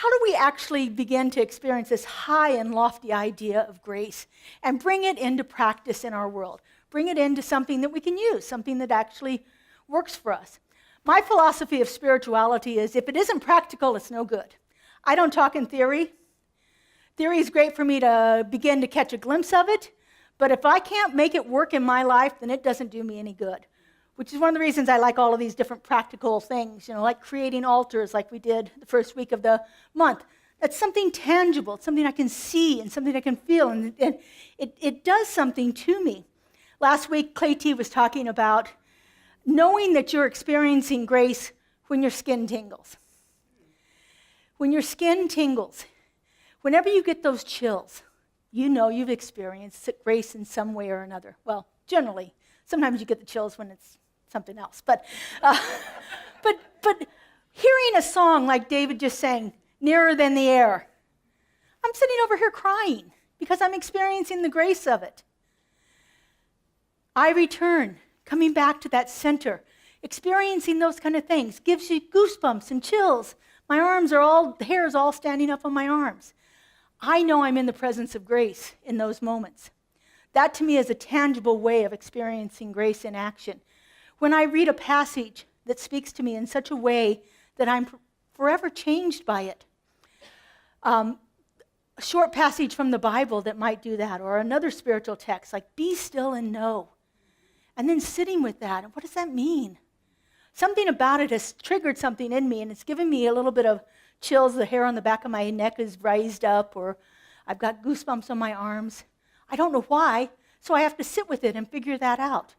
how do we actually begin to experience this high and lofty idea of grace and bring it into practice in our world? Bring it into something that we can use, something that actually works for us. My philosophy of spirituality is if it isn't practical, it's no good. I don't talk in theory. Theory is great for me to begin to catch a glimpse of it, but if I can't make it work in my life, then it doesn't do me any good, which is one of the reasons I like all of these different practical things, like creating altars like we did the first week of the month. That's something tangible, it's something I can see and something I can feel, and it does something to me. Last week, Clay T was talking about knowing that you're experiencing grace when your skin tingles. When your skin tingles, whenever you get those chills, you know you've experienced grace in some way or another. Well, generally, sometimes you get the chills when it's something else. But hearing a song like David just sang, Nearer Than the Air, I'm sitting over here crying because I'm experiencing the grace of it. I return, coming back to that center, experiencing those kind of things, gives you goosebumps and chills. My arms are all, the hair is all standing up on my arms. I know I'm in the presence of grace in those moments. That to me is a tangible way of experiencing grace in action. When I read a passage that speaks to me in such a way that I'm forever changed by it. A short passage from the Bible that might do that, or another spiritual text like be still and know. And then sitting with that, and what does that mean? Something about it has triggered something in me, and it's given me a little bit of chills. The hair on the back of my neck is raised up, or I've got goosebumps on my arms. I don't know why, so I have to sit with it and figure that out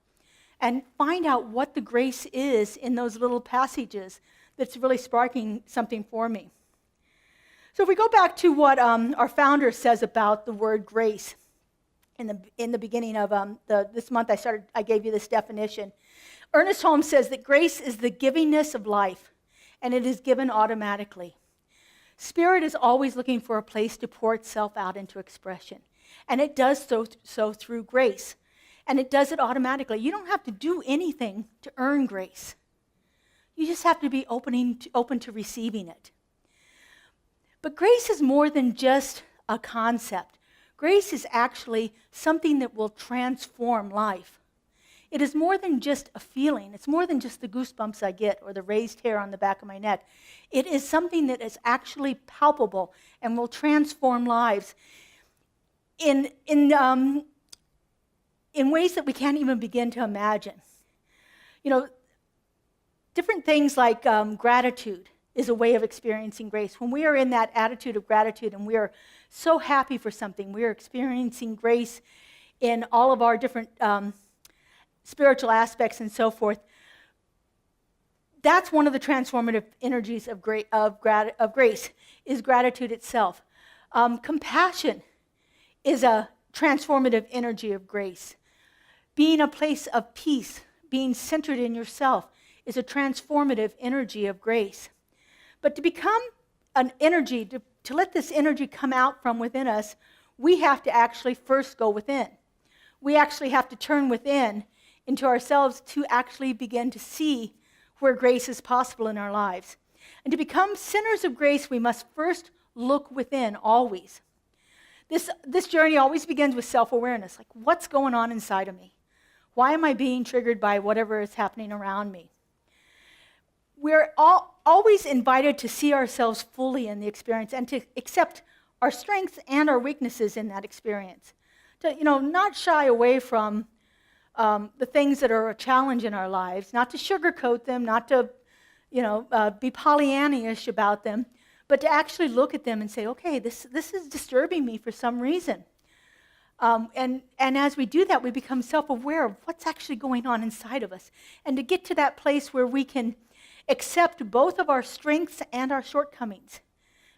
and find out what the grace is in those little passages that's really sparking something for me. So if we go back to what our founder says about the word grace, in the beginning of this month I gave you this definition. Ernest Holmes says that grace is the givingness of life, and it is given automatically. Spirit is always looking for a place to pour itself out into expression, and it does so through grace, and it does it automatically. You don't have to do anything to earn grace. You just have to be open to receiving it. But grace is more than just a concept. Grace is actually something that will transform life. It is more than just a feeling. It's more than just the goosebumps I get or the raised hair on the back of my neck. It is something that is actually palpable and will transform lives in ways that we can't even begin to imagine. Different things like gratitude is a way of experiencing grace. When we are in that attitude of gratitude and we are so happy for something, we are experiencing grace in all of our different spiritual aspects and so forth. That's one of the transformative energies of grace, is gratitude itself. Compassion is a transformative energy of grace. Being a place of peace, being centered in yourself, is a transformative energy of grace. But to become an energy, to let this energy come out from within us, we have to actually first go within. We actually have to turn within into ourselves to actually begin to see where grace is possible in our lives. And to become centers of grace, we must first look within always. This journey always begins with self-awareness, like what's going on inside of me? Why am I being triggered by whatever is happening around me? We're always invited to see ourselves fully in the experience and to accept our strengths and our weaknesses in that experience. To not shy away from the things that are a challenge in our lives, not to sugarcoat them, not to be Pollyanna-ish about them, but to actually look at them and say, okay, this is disturbing me for some reason. And as we do that, we become self-aware of what's actually going on inside of us. And to get to that place where we can accept both of our strengths and our shortcomings.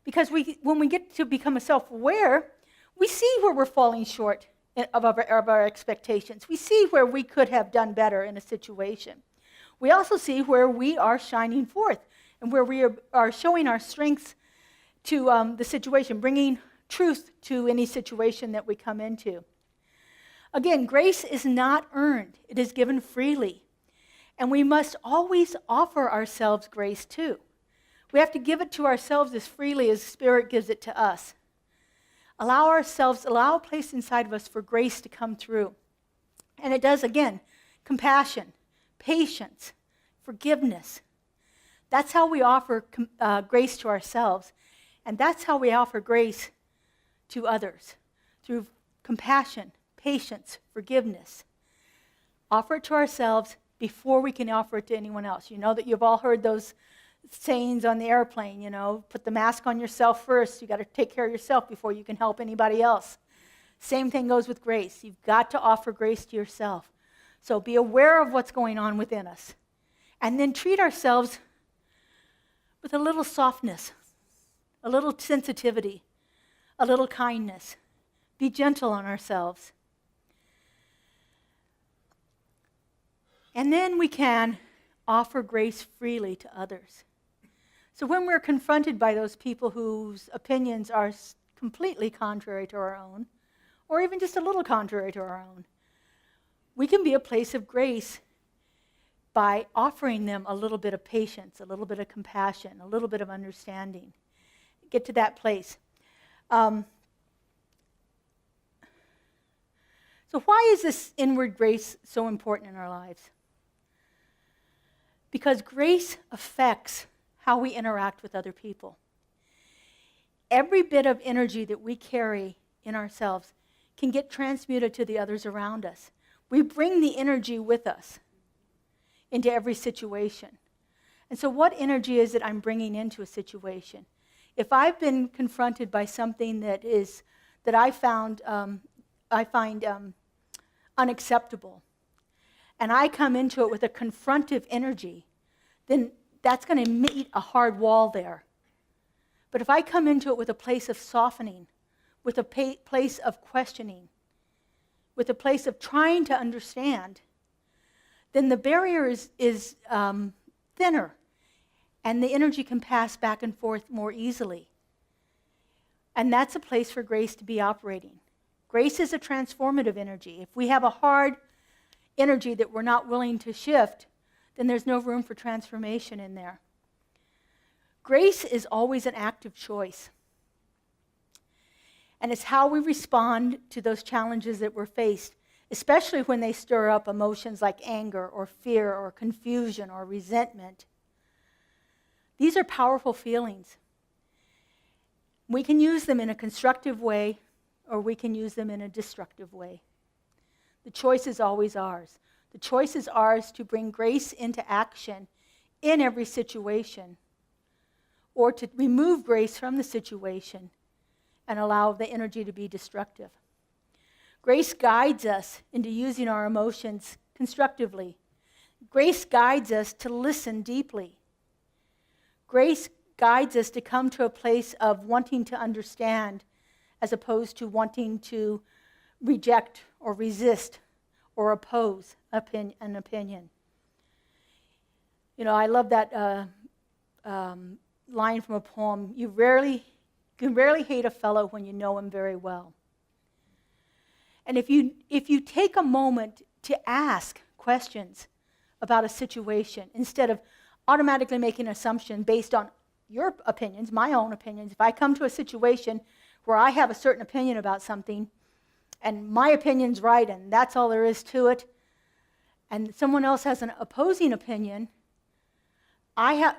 Because when we get to become self-aware, we see where we're falling short of our expectations. We see where we could have done better in a situation. We also see where we are shining forth and where we are showing our strengths to the situation, bringing truth to any situation that we come into. Again, grace is not earned. It is given freely. And we must always offer ourselves grace too. We have to give it to ourselves as freely as Spirit gives it to us. Allow a place inside of us for grace to come through. And it does, again, compassion, patience, forgiveness. That's how we offer grace to ourselves. And that's how we offer grace to others, through compassion, patience, forgiveness. Offer it to ourselves before we can offer it to anyone else. You know that you've all heard those sayings on the airplane, put the mask on yourself first. You got to take care of yourself before you can help anybody else. Same thing goes with grace. You've got to offer grace to yourself. So be aware of what's going on within us. And then treat ourselves with a little softness, a little sensitivity, a little kindness. Be gentle on ourselves. And then we can offer grace freely to others. So when we're confronted by those people whose opinions are completely contrary to our own, or even just a little contrary to our own, we can be a place of grace by offering them a little bit of patience, a little bit of compassion, a little bit of understanding. Get to that place. So why is this inward grace so important in our lives? Because grace affects how we interact with other people. Every bit of energy that we carry in ourselves can get transmuted to the others around us. We bring the energy with us into every situation. And so what energy is it I'm bringing into a situation? If I've been confronted by something that I find unacceptable, and I come into it with a confrontive energy, then that's going to meet a hard wall there. But if I come into it with a place of softening, with a place of questioning, with a place of trying to understand, then the barrier is thinner, and the energy can pass back and forth more easily. And that's a place for grace to be operating. Grace is a transformative energy. If we have a hard energy that we're not willing to shift, then there's no room for transformation in there. Grace is always an active choice. And it's how we respond to those challenges that we're faced, especially when they stir up emotions like anger or fear or confusion or resentment. These are powerful feelings. We can use them in a constructive way, or we can use them in a destructive way. The choice is always ours. The choice is ours to bring grace into action in every situation, or to remove grace from the situation and allow the energy to be destructive. Grace guides us into using our emotions constructively. Grace guides us to listen deeply. Grace guides us to come to a place of wanting to understand as opposed to wanting to reject or resist or oppose an opinion. I love that line from a poem. You can rarely hate a fellow when you know him very well. And if you take a moment to ask questions about a situation instead of automatically making an assumption based on your opinions, my own opinions. If I come to a situation where I have a certain opinion about something, and my opinion's right, and that's all there is to it, and someone else has an opposing opinion,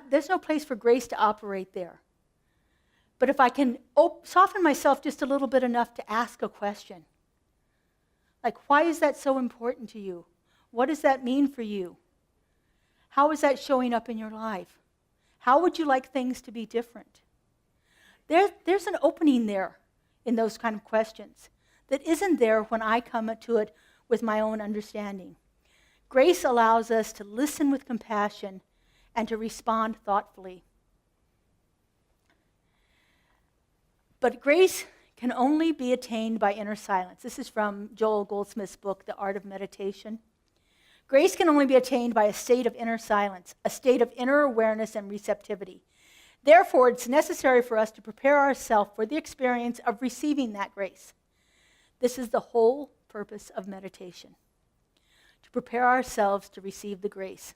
there's no place for grace to operate there. But if I can soften myself just a little bit enough to ask a question, like, why is that so important to you? What does that mean for you? How is that showing up in your life? How would you like things to be different? There's an opening there in those kind of questions that isn't there when I come to it with my own understanding. Grace allows us to listen with compassion and to respond thoughtfully. But grace can only be attained by inner silence. This is from Joel Goldsmith's book, The Art of Meditation. Grace can only be attained by a state of inner silence, a state of inner awareness and receptivity. Therefore, it's necessary for us to prepare ourselves for the experience of receiving that grace. This is the whole purpose of meditation, to prepare ourselves to receive the grace.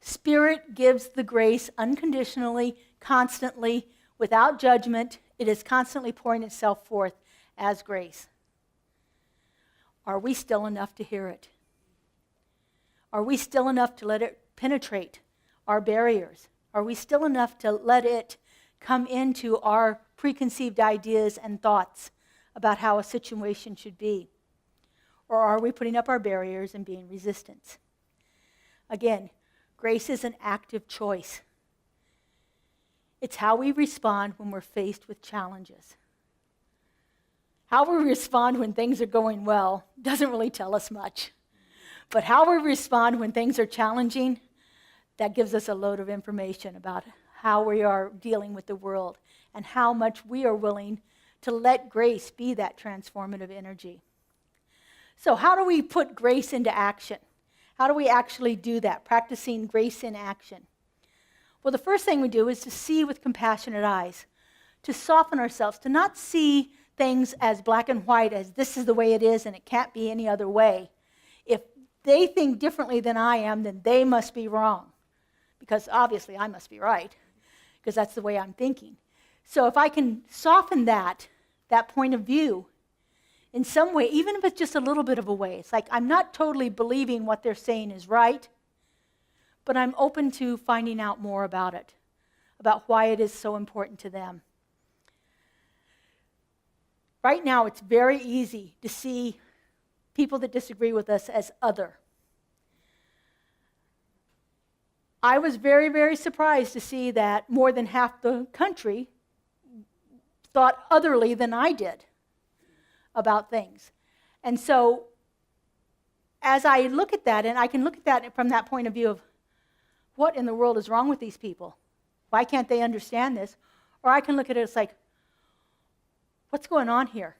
Spirit gives the grace unconditionally, constantly, without judgment. It is constantly pouring itself forth as grace. Are we still enough to hear it? Are we still enough to let it penetrate our barriers? Are we still enough to let it come into our preconceived ideas and thoughts about how a situation should be? Or are we putting up our barriers and being resistant? Again, grace is an active choice. It's how we respond when we're faced with challenges. How we respond when things are going well doesn't really tell us much. But how we respond when things are challenging, that gives us a load of information about how we are dealing with the world and how much we are willing to let grace be that transformative energy. So how do we put grace into action? How do we actually do that, practicing grace in action? Well, the first thing we do is to see with compassionate eyes, to soften ourselves, to not see things as black and white, as this is the way it is and it can't be any other way. If they think differently than I am, then they must be wrong, because obviously I must be right, because that's the way I'm thinking. So if I can soften that point of view in some way, even if it's just a little bit of a way, it's like I'm not totally believing what they're saying is right, but I'm open to finding out more about it, about why it is so important to them. Right now, it's very easy to see people that disagree with us as other. I was very, very surprised to see that more than half the country thought otherly than I did about things. And so, as I look at that, and I can look at that from that point of view of what in the world is wrong with these people? Why can't they understand this? Or I can look at it as like, what's going on here?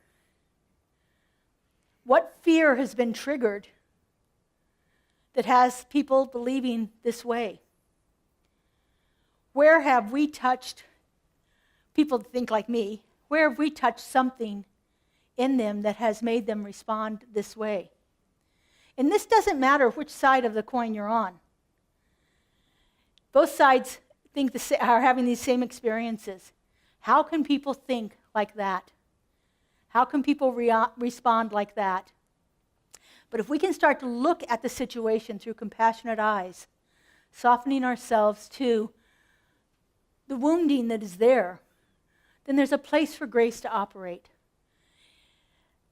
What fear has been triggered that has people believing this way? Where have we touched people that think like me? Where have we touched something in them that has made them respond this way? And this doesn't matter which side of the coin you're on. Both sides are having these same experiences. How can people think like that? How can people respond like that? But if we can start to look at the situation through compassionate eyes, softening ourselves to the wounding that is there, then there's a place for grace to operate.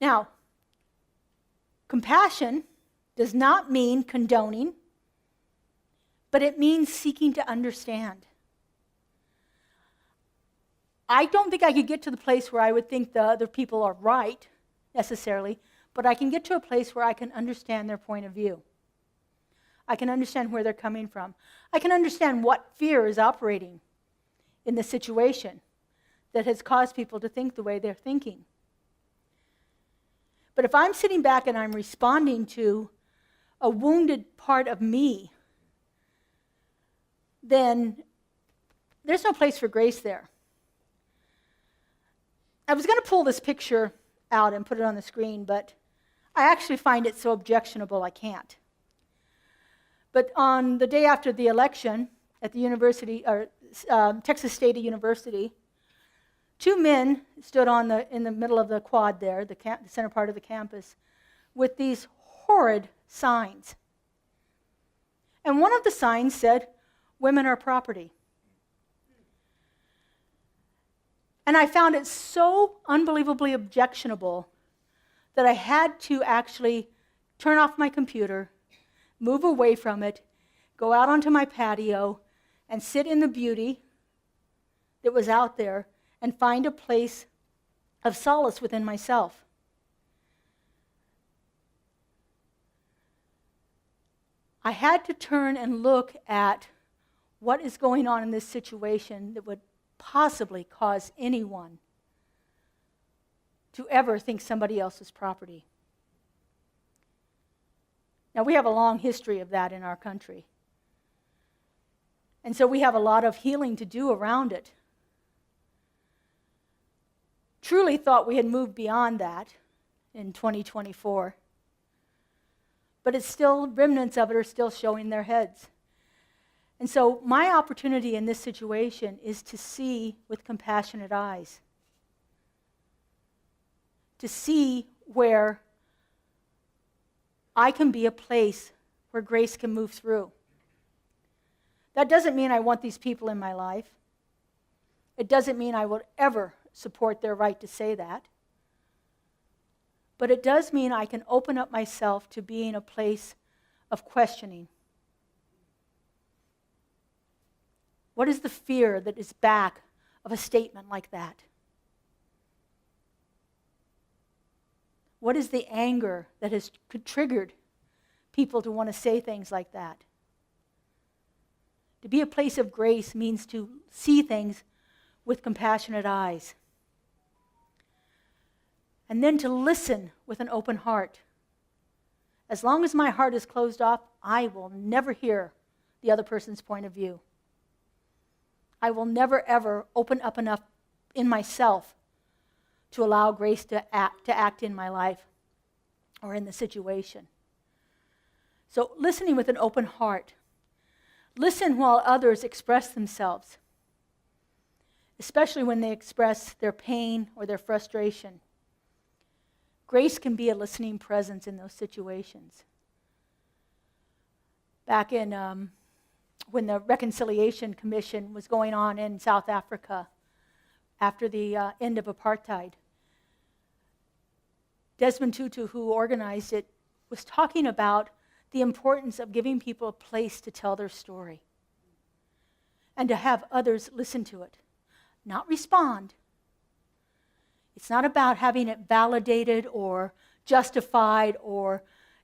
Now, compassion does not mean condoning, but it means seeking to understand. I don't think I could get to the place where I would think the other people are right, necessarily, but I can get to a place where I can understand their point of view. I can understand where they're coming from. I can understand what fear is operating in the situation that has caused people to think the way they're thinking. But if I'm sitting back and I'm responding to a wounded part of me, then there's no place for grace there. I was going to pull this picture out and put it on the screen, but I actually find it so objectionable I can't. But on the day after the election at the university, or Texas State University, two men stood in the middle of the quad there, the center part of the campus, with these horrid signs. And one of the signs said, "Women are property." And I found it so unbelievably objectionable that I had to actually turn off my computer, move away from it, go out onto my patio, and sit in the beauty that was out there and find a place of solace within myself. I had to turn and look at what is going on in this situation that would possibly cause anyone to ever think somebody else's property. Now, we have a long history of that in our country. And so we have a lot of healing to do around it. Truly thought we had moved beyond that in 2024. But it's still, remnants of it are still showing their heads. And so my opportunity in this situation is to see with compassionate eyes, to see where I can be a place where grace can move through. That doesn't mean I want these people in my life. It doesn't mean I will ever support their right to say that. But it does mean I can open up myself to being a place of questioning. What is the fear that is back of a statement like that? What is the anger that has triggered people to want to say things like that? To be a place of grace means to see things with compassionate eyes. And then to listen with an open heart. As long as my heart is closed off, I will never hear the other person's point of view. I will never, ever open up enough in myself to allow grace to act in my life or in the situation. So listening with an open heart. Listen while others express themselves, especially when they express their pain or their frustration. Grace can be a listening presence in those situations. Back in when the Reconciliation Commission was going on in South Africa after the end of apartheid, Desmond Tutu, who organized it, was talking about the importance of giving people a place to tell their story and to have others listen to it, not respond. It's not about having it validated or justified or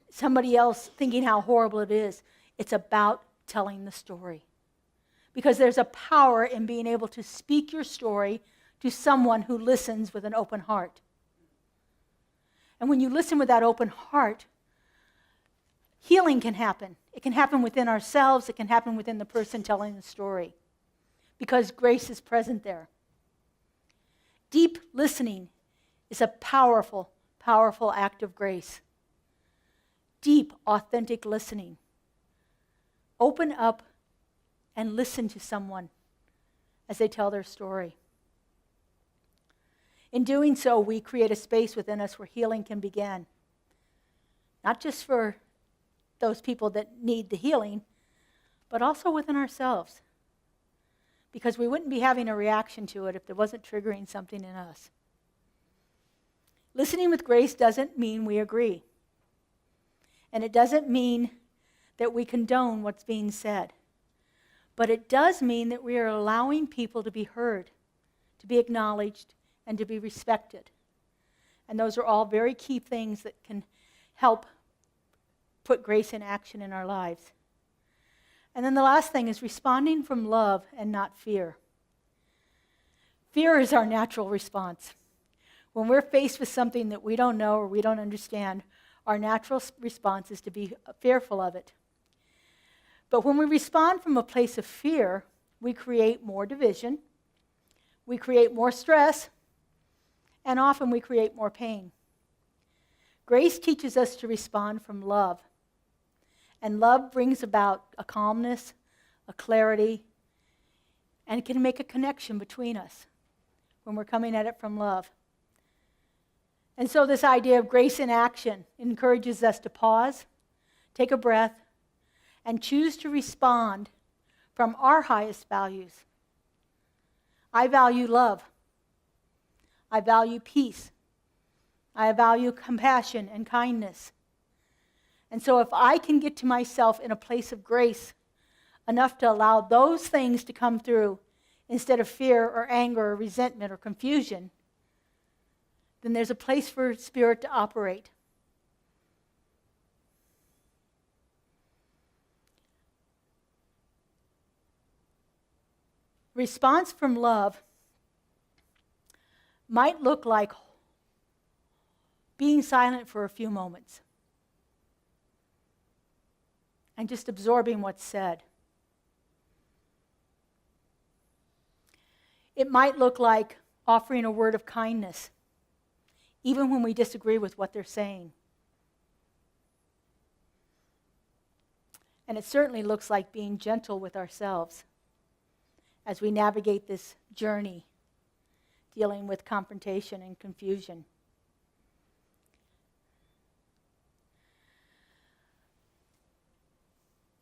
somebody else thinking how horrible it is. It's about telling the story. Because there's a power in being able to speak your story to someone who listens with an open heart. And when you listen with that open heart, healing can happen. It can happen within ourselves. It can happen within the person telling the story. Because grace is present there. Deep listening is a powerful, powerful act of grace. Deep, authentic listening. Open up and listen to someone as they tell their story. In doing so, we create a space within us where healing can begin. Not just for those people that need the healing, but also within ourselves. Because we wouldn't be having a reaction to it if there wasn't triggering something in us. Listening with grace doesn't mean we agree. And it doesn't mean that we condone what's being said. But it does mean that we are allowing people to be heard, to be acknowledged, and to be respected. And those are all very key things that can help put grace in action in our lives. And then the last thing is responding from love and not fear. Fear is our natural response. When we're faced with something that we don't know or we don't understand, our natural response is to be fearful of it. But when we respond from a place of fear, we create more division, we create more stress, and often we create more pain. Grace teaches us to respond from love. And love brings about a calmness, a clarity, and it can make a connection between us when we're coming at it from love. And so this idea of grace in action encourages us to pause, take a breath, and choose to respond from our highest values. I value love. I value peace. I value compassion and kindness. And so if I can get to myself in a place of grace enough to allow those things to come through instead of fear or anger or resentment or confusion, then there's a place for Spirit to operate. Response from love might look like being silent for a few moments and just absorbing what's said. It might look like offering a word of kindness, even when we disagree with what they're saying. And it certainly looks like being gentle with ourselves as we navigate this journey, dealing with confrontation and confusion.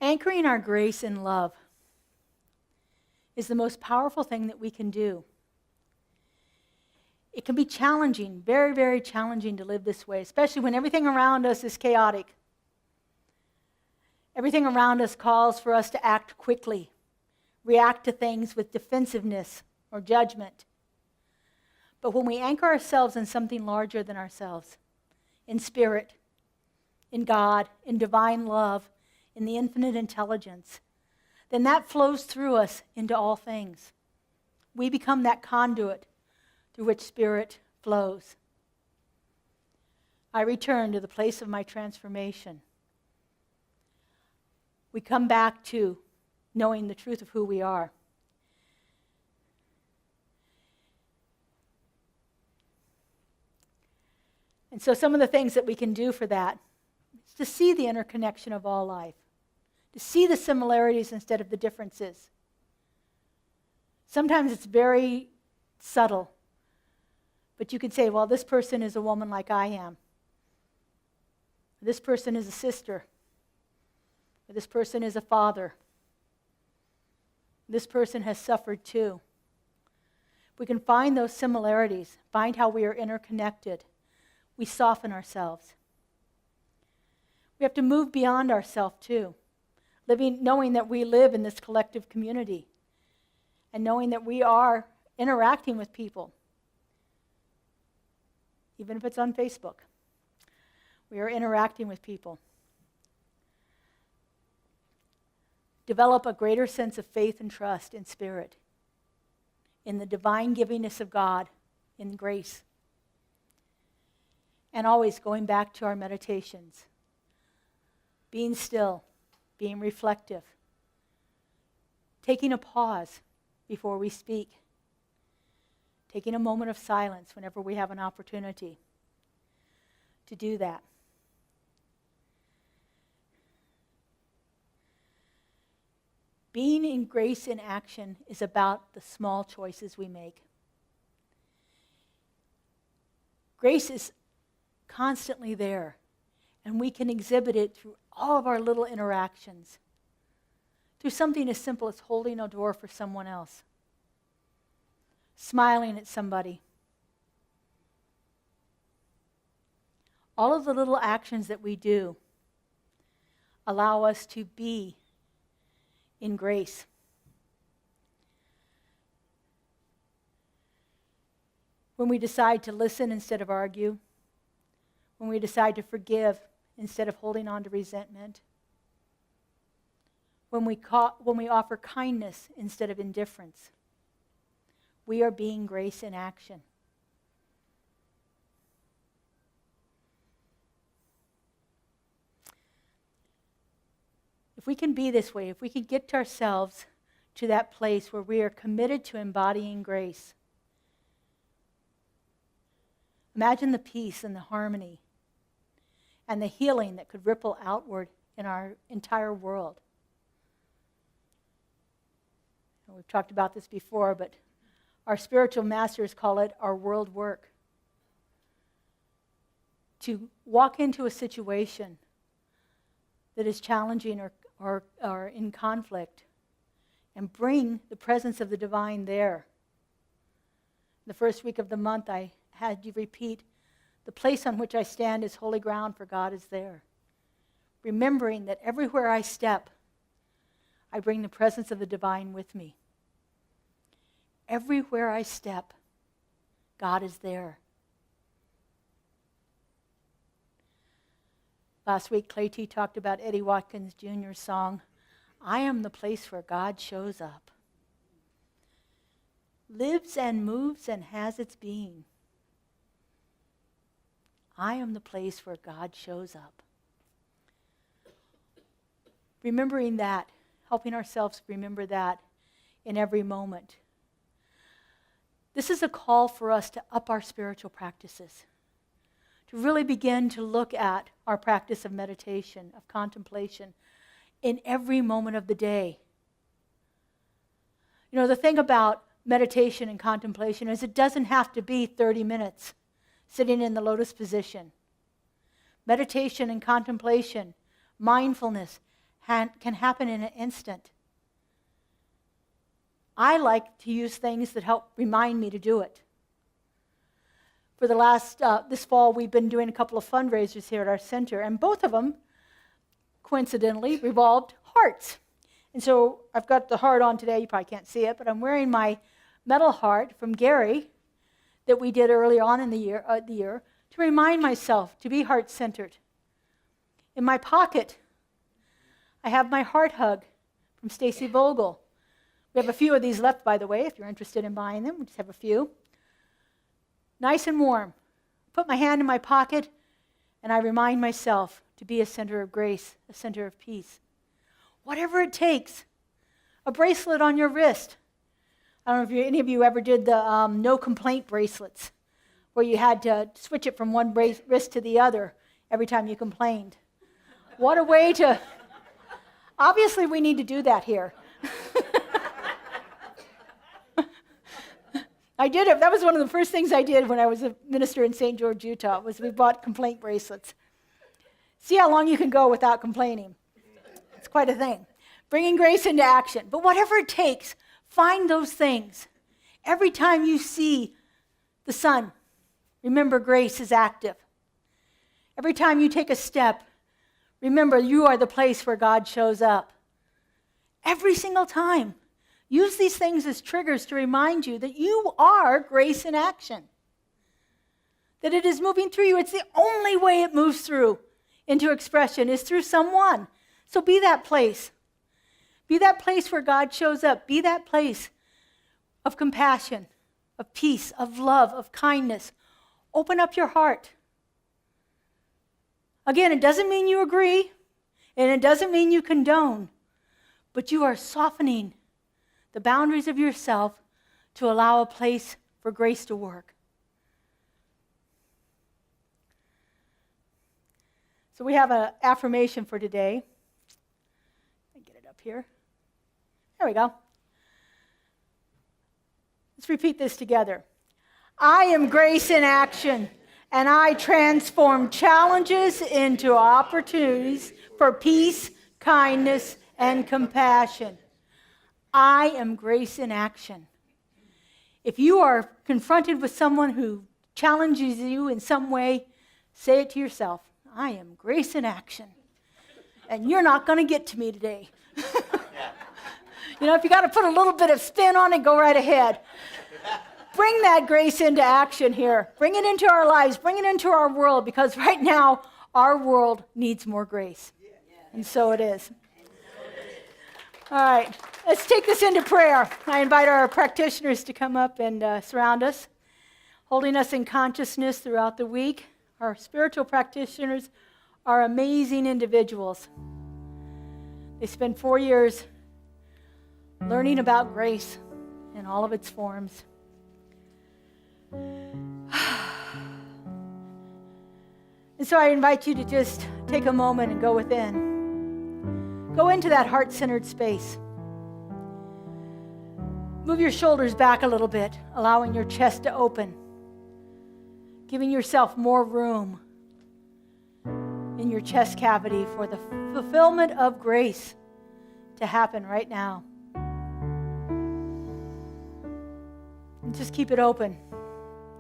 Anchoring our grace in love is the most powerful thing that we can do. It can be challenging, very, very challenging to live this way, especially when everything around us is chaotic. Everything around us calls for us to act quickly, react to things with defensiveness or judgment. But when we anchor ourselves in something larger than ourselves, in spirit, in God, in divine love, in the infinite intelligence, then that flows through us into all things. We become that conduit through which spirit flows. I return to the place of my transformation. We come back to knowing the truth of who we are. And so some of the things that we can do for that is to see the interconnection of all life, to see the similarities instead of the differences. Sometimes it's very subtle, but you could say, well, this person is a woman like I am. This person is a sister. Or this person is a father. This person has suffered too. We can find those similarities, find how we are interconnected. We soften ourselves. We have to move beyond ourselves too, knowing that we live in this collective community and knowing that we are interacting with people, even if it's on Facebook. We are interacting with people. Develop a greater sense of faith and trust in spirit, in the divine givingness of God, in grace. And always going back to our meditations, being still, being reflective, taking a pause before we speak, taking a moment of silence whenever we have an opportunity to do that. Being in grace in action is about the small choices we make. Grace is constantly there, and we can exhibit it through all of our little interactions, through something as simple as holding a door for someone else, smiling at somebody. All of the little actions that we do allow us to be in grace. When we decide to listen instead of argue, when we decide to forgive instead of holding on to resentment, when we offer kindness instead of indifference, we are being grace in action. If we can be this way, if we can get ourselves to that place where we are committed to embodying grace, imagine the peace and the harmony and the healing that could ripple outward in our entire world. And we've talked about this before, but our spiritual masters call it our world work. To walk into a situation that is challenging or in conflict and bring the presence of the divine there. The first week of the month, I had you repeat, the place on which I stand is holy ground, for God is there. Remembering that everywhere I step, I bring the presence of the divine with me. Everywhere I step, God is there. Last week, Clay T. talked about Eddie Watkins Jr.'s song, I am the place where God shows up. Lives and moves and has its being. I am the place where God shows up. Remembering that, helping ourselves remember that in every moment. This is a call for us to up our spiritual practices, to really begin to look at our practice of meditation, of contemplation, in every moment of the day. You know, the thing about meditation and contemplation is it doesn't have to be 30 minutes sitting in the lotus position. Meditation and contemplation, mindfulness can happen in an instant. I like to use things that help remind me to do it. For the last, this fall, we've been doing a couple of fundraisers here at our center, and both of them, coincidentally, revolved hearts. And so I've got the heart on today. You probably can't see it, but I'm wearing my metal heart from Gary that we did early on in the year to remind myself to be heart-centered. In my pocket, I have my heart hug from Stacy Vogel. We have a few of these left, by the way, if you're interested in buying them. We just have a few. Nice and warm. Put my hand in my pocket, and I remind myself to be a center of grace, a center of peace. Whatever it takes. A bracelet on your wrist. I don't know if any of you ever did the no complaint bracelets, where you had to switch it from one wrist to the other every time you complained. What a way to... Obviously, we need to do that here. I did it. That was one of the first things I did when I was a minister in St. George, Utah, was we bought complaint bracelets. See how long you can go without complaining. It's quite a thing. Bringing grace into action. But whatever it takes, find those things. Every time you see the sun, remember grace is active. Every time you take a step, remember you are the place where God shows up. Every single time. Use these things as triggers to remind you that you are grace in action. That it is moving through you. It's the only way it moves through into expression is through someone. So be that place. Be that place where God shows up. Be that place of compassion, of peace, of love, of kindness. Open up your heart. Again, it doesn't mean you agree, and it doesn't mean you condone, but you are softening the boundaries of yourself to allow a place for grace to work. So we have an affirmation for today. Let me get it up here. There we go. Let's repeat this together. I am grace in action, and I transform challenges into opportunities for peace, kindness, and compassion. I am grace in action. If you are confronted with someone who challenges you in some way, say it to yourself. I am grace in action. And you're not going to get to me today. You know, if you got to put a little bit of spin on it, go right ahead. Bring that grace into action here. Bring it into our lives. Bring it into our world, because right now, our world needs more grace. And so it is. All right, let's take this into prayer. I invite our practitioners to come up and surround us, holding us in consciousness throughout the week. Our spiritual practitioners are amazing individuals. They spend 4 years learning about grace in all of its forms. And so I invite you to just take a moment and go within. Go into that heart-centered space. Move your shoulders back a little bit, allowing your chest to open, giving yourself more room in your chest cavity for the fulfillment of grace to happen right now. And just keep it open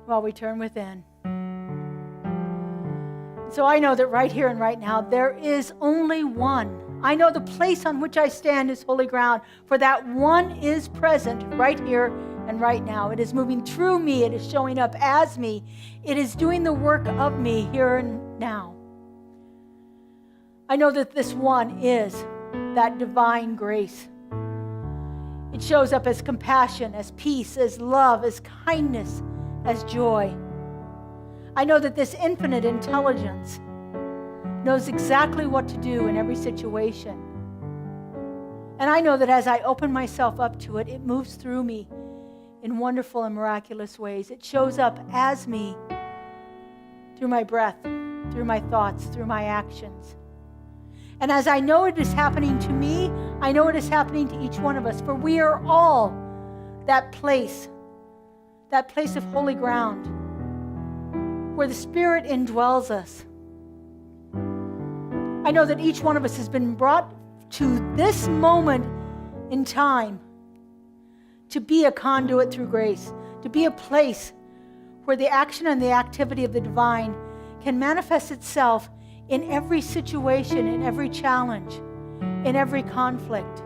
while we turn within. So I know that right here and right now, there is only one. I know the place on which I stand is holy ground, for that one is present right here and right now. It is moving through me. It is showing up as me. It is doing the work of me here and now. I know that this one is that divine grace. It shows up as compassion, as peace, as love, as kindness, as joy. I know that this infinite intelligence knows exactly what to do in every situation. And I know that as I open myself up to it, it moves through me in wonderful and miraculous ways. It shows up as me through my breath, through my thoughts, through my actions. And as I know it is happening to me, I know it is happening to each one of us, for we are all that place of holy ground where the Spirit indwells us. I know that each one of us has been brought to this moment in time to be a conduit through grace, to be a place where the action and the activity of the divine can manifest itself in every situation, in every challenge, in every conflict.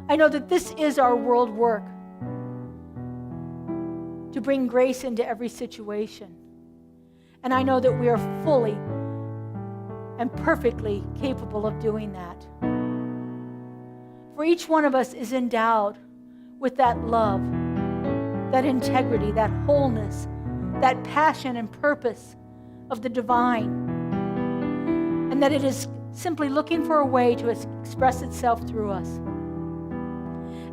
I know that this is our world work, to bring grace into every situation. And I know that we are fully and perfectly capable of doing that. For each one of us is endowed with that love, that integrity, that wholeness, that passion and purpose of the divine, and that it is simply looking for a way to express itself through us.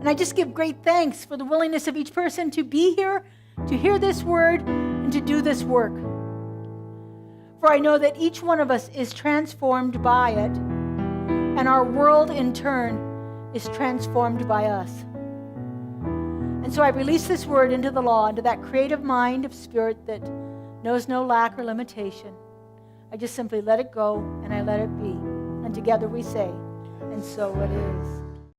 And I just give great thanks for the willingness of each person to be here, to hear this word, and to do this work. For I know that each one of us is transformed by it, and our world in turn is transformed by us. And so I release this word into the law, into that creative mind of spirit that knows no lack or limitation. I just simply let it go and I let it be. And together we say, and so it is.